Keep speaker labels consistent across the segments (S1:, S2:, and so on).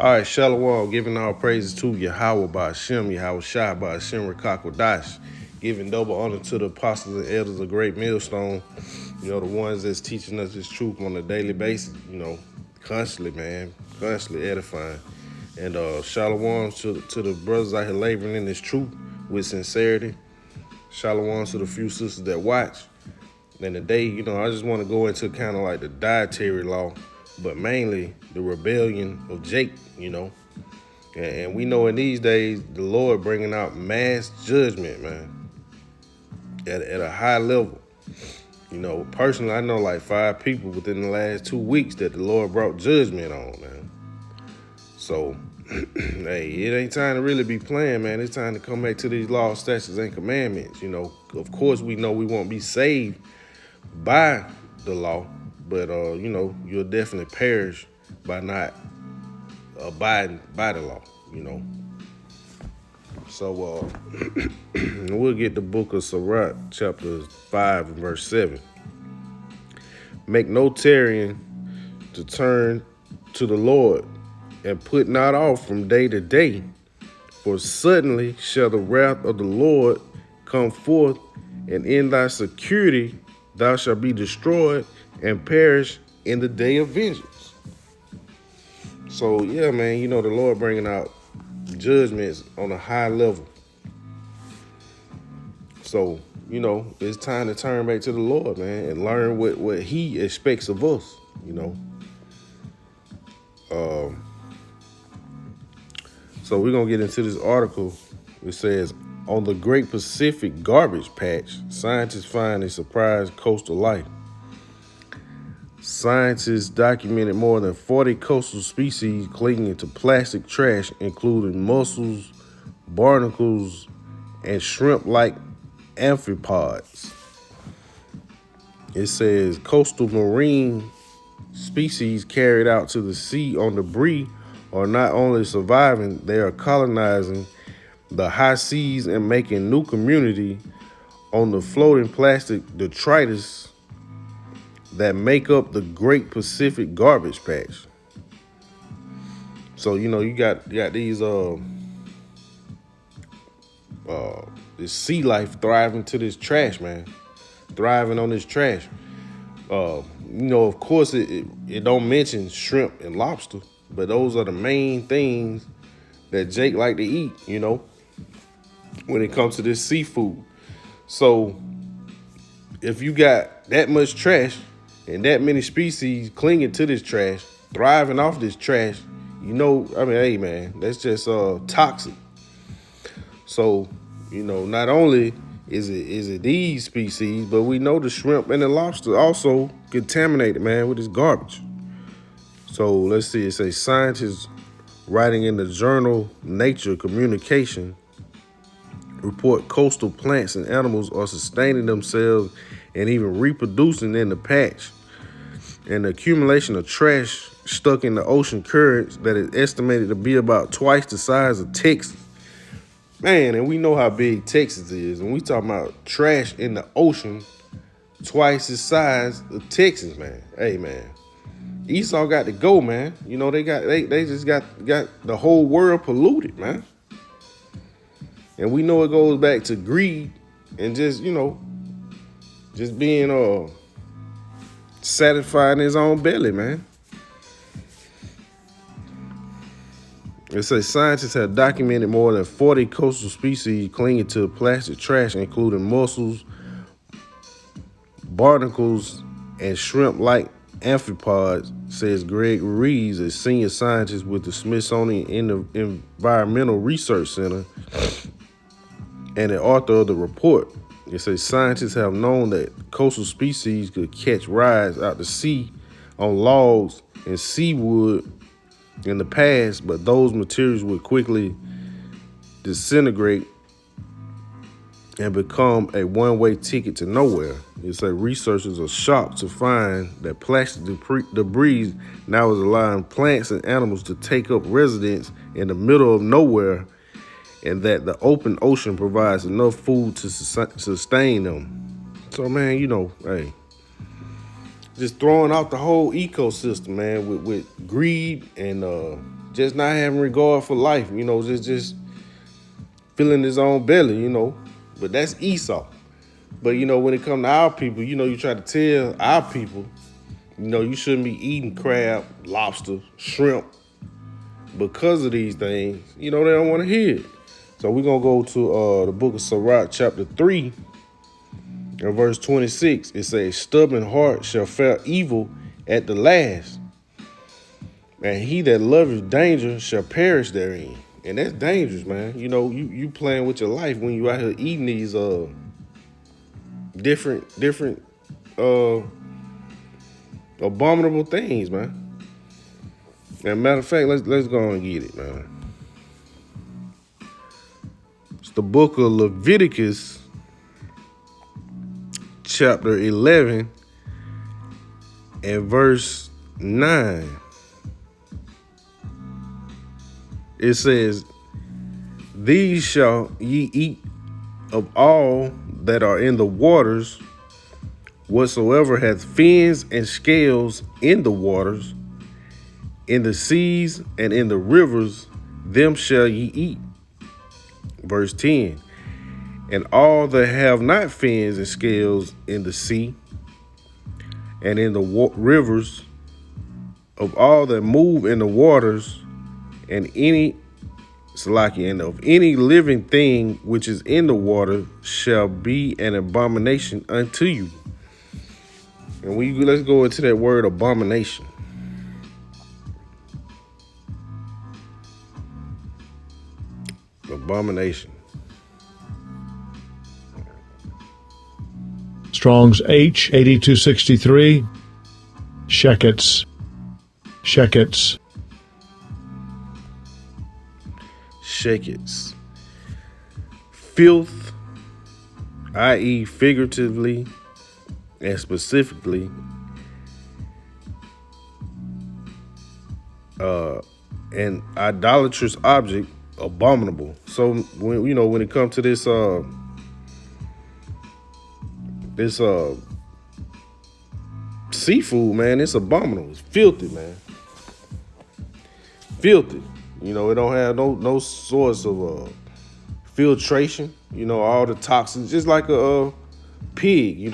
S1: All right, Shalom, giving all praises to Yahweh by Hashem, Yahweh Shai by Hashem Rakakwadash, giving double honor to the apostles and elders of Great Millstone, the ones that's teaching us this truth on a daily basis, constantly, man, constantly edifying. And Shalom to the brothers out here laboring in this truth with sincerity. Shalom to the few sisters that watch. And today, I just want to go into kind of like the dietary law, but mainly the rebellion of Jake, And we know in these days, the Lord bringing out mass judgment, man, at a high level. Personally, I know like 5 people within the last 2 weeks that the Lord brought judgment on, man. So, hey, it ain't time to really be playing, man. It's time to come back to these laws, statutes, and commandments. Of course, we know we won't be saved by the law, but you'll definitely perish by not abiding by the law, So we'll get the book of Sirach, chapter 5 and verse 7. Make no tarrying to turn to the Lord, and put not off from day to day, for suddenly shall the wrath of the Lord come forth, and in thy security thou shalt be destroyed and perish in the day of vengeance. So, yeah, man, the Lord bringing out judgments on a high level. So, it's time to turn back to the Lord, man, and learn what he expects of us, So we're going to get into this article. It says, on the Great Pacific Garbage Patch, scientists find a surprise coastal life. Scientists documented more than 40 coastal species clinging to plastic trash, including mussels, barnacles, and shrimp-like amphipods. It says coastal marine species carried out to the sea on debris are not only surviving, they are colonizing the high seas and making new community on the floating plastic detritus that make up the Great Pacific Garbage Patch. So, you got these this sea life thriving to this trash, man. Thriving on this trash. Of course it don't mention shrimp and lobster, but those are the main things that Jake like to eat, when it comes to this seafood. So if you got that much trash and that many species clinging to this trash, thriving off this trash, hey man, that's just toxic. So, not only is it these species, but we know the shrimp and the lobster also contaminated, man, with this garbage. So let's see, it says scientists writing in the journal Nature Communication report coastal plants and animals are sustaining themselves and even reproducing in the patch. And the accumulation of trash stuck in the ocean currents that is estimated to be about twice the size of Texas. Man, and we know how big Texas is. And we talking about trash in the ocean twice the size of Texas, man. Hey, man. Esau got to go, man. They just got the whole world polluted, man. And we know it goes back to greed and just being satisfied in his own belly, man. It says scientists have documented more than 40 coastal species clinging to plastic trash, including mussels, barnacles, and shrimp-like amphipods, says Greg Reeves, a senior scientist with the Smithsonian Environmental Research Center and the author of the report. It says scientists have known that coastal species could catch rides out to sea on logs and seawood in the past, but those materials would quickly disintegrate and become a one-way ticket to nowhere. It says researchers are shocked to find that plastic debris now is allowing plants and animals to take up residence in the middle of nowhere, and that the open ocean provides enough food to sustain them. So, man, hey, just throwing out the whole ecosystem, man, with greed and just not having regard for life, just filling his own belly, But that's Esau. But when it comes to our people, you try to tell our people, you shouldn't be eating crab, lobster, shrimp because of these things. They don't want to hear it. So we're gonna go to the book of Sirach, chapter 3, and verse 26. It says, "Stubborn heart shall fare evil at the last, and he that loveth danger shall perish therein." And that's dangerous, man. You playing with your life when you out here eating these different abominable things, man. And matter of fact, let's go and get it, man. It's the book of Leviticus, chapter 11, and verse 9. It says, "These shall ye eat of all that are in the waters, whatsoever hath fins and scales in the waters, in the seas and in the rivers, them shall ye eat." Verse 10, "And all that have not fins and scales in the sea and in the rivers, of all that move in the waters, and of any living thing which is in the water, shall be an abomination unto you." And let's go into that word abomination. Abomination.
S2: Strong's H 8263. Shekets. Shekets.
S1: Shekets. Filth, i.e. figuratively and specifically, an idolatrous object, abominable. So when it comes to this seafood, man, it's abominable. It's filthy, man. Filthy. It don't have no source of filtration. All the toxins, just like a pig.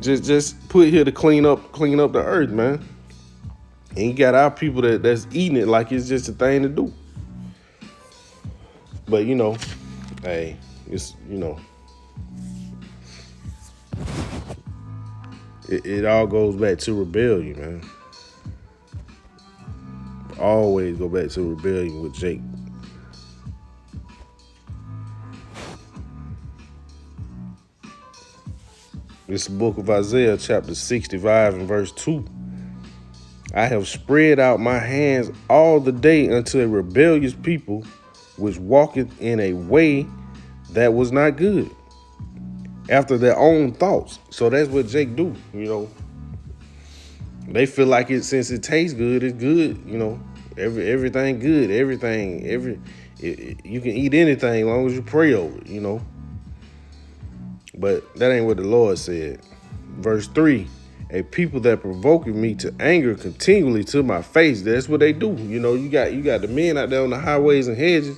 S1: Just put here to clean up the earth, man. And you got our people that's eating it like it's just a thing to do. But hey, it's it all goes back to rebellion, man. Always go back to rebellion with Jake. This book of Isaiah, chapter 65 and verse 2. "I have spread out my hands all the day unto a rebellious people, which walketh in a way that was not good, after their own thoughts." So that's what Jake do, They feel like since it tastes good, it's good, Everything good, you can eat anything as long as you pray over it, But that ain't what the Lord said. Verse 3, "A people that provoked me to anger continually to my face." That's what they do. You got the men out there on the highways and hedges,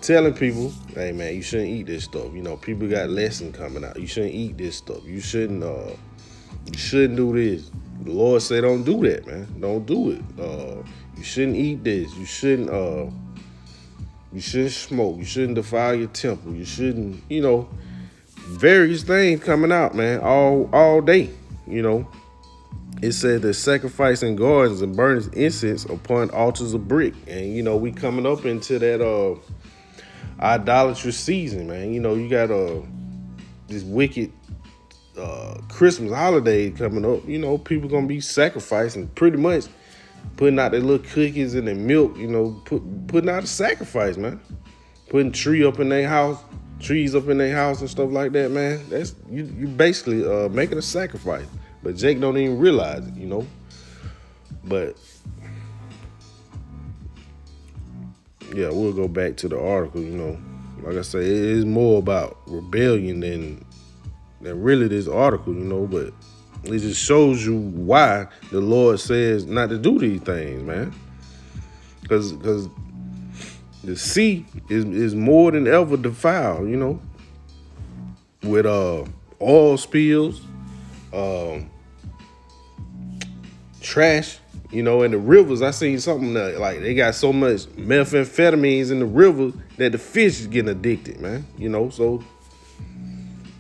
S1: telling people, "Hey man, you shouldn't eat this stuff." People got lessons coming out. You shouldn't eat this stuff. You shouldn't do this. The Lord said, don't do that, man. Don't do it. You shouldn't eat this. You shouldn't smoke. You shouldn't defile your temple. You shouldn't, various things coming out, man, all day, It said that sacrificing gardens and burning incense upon altars of brick. And, we coming up into that idolatrous season, man. You got this wicked Christmas holiday coming up. People gonna be sacrificing, pretty much putting out their little cookies and their milk, putting out a sacrifice, man. Putting trees up in their house and stuff like that, man. That's you basically making a sacrifice. But Jake don't even realize it, But yeah, we'll go back to the article, Like I say, it is more about rebellion than really this article, But It just shows you why the Lord says not to do these things, man. Because the sea is more than ever defiled, with oil spills, trash, in the rivers. I seen something that, like, they got so much methamphetamines in the river that the fish is getting addicted, man. So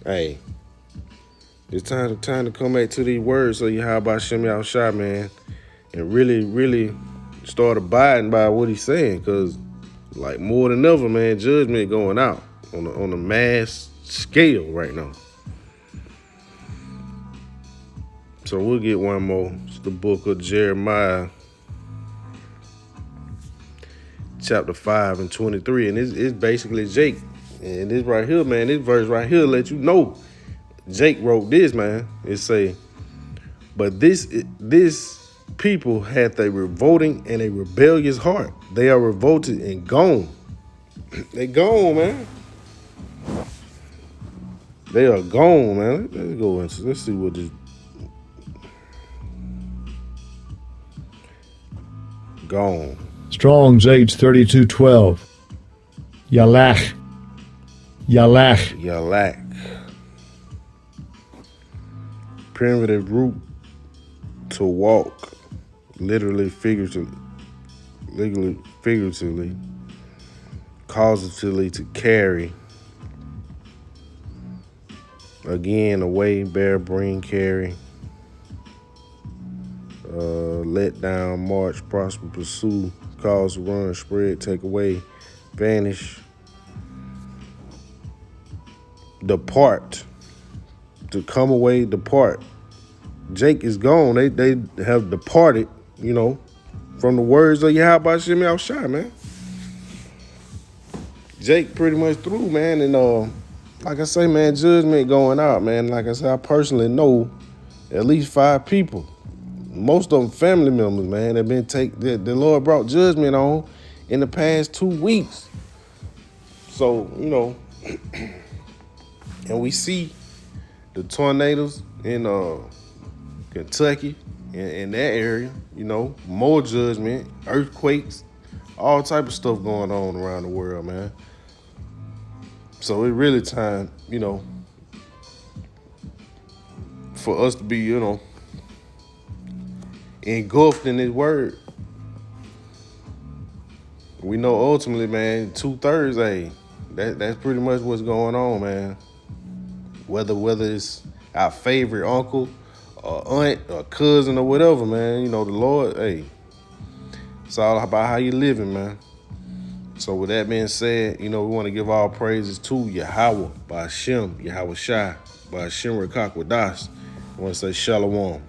S1: hey, it's time to come back to these words. So how about Shem Shai, man, and really start abiding by what he's saying, because like more than ever, man, judgment going out on a mass scale right now. So we'll get one more. It's the book of Jeremiah, chapter 5 and 23. And it's basically Jake. And this right here, man, this verse right here let you know Jake wrote this, man. It say, but this people hath a revolting and a rebellious heart. They are revolted and gone. They gone, man. They are gone, man. Let's go into. Let's see what this. Gone.
S2: Strong's H3212. Yalach.
S1: Yalak. Primitive root to walk, literally, figuratively, causatively to carry. Again, away, bear, bring, carry. Let down, march, prosper, pursue, cause, run, spread, take away, vanish, depart, to come away, depart. Jake is gone. They have departed, from the words of Yahweh Shem Shai, man. Jake pretty much through, man. And like I say, man, judgment going out, man. Like I said, I personally know at least 5 people. Most of them family members, man, have been the Lord brought judgment on in the past 2 weeks. So, and we see the tornadoes in Kentucky, in that area, more judgment, earthquakes, all type of stuff going on around the world, man. So it's really time, for us to be, engulfed in his word. We know ultimately, man, 2/3, that's pretty much what's going on, man. Whether it's our favorite uncle or aunt or cousin or whatever, man, the Lord, it's all about how you living, man. So with that being said, we want to give all praises to Yahweh, by Hashem, Yahweh Shai, by Hashem Rekakwadash. I want to say Shalom.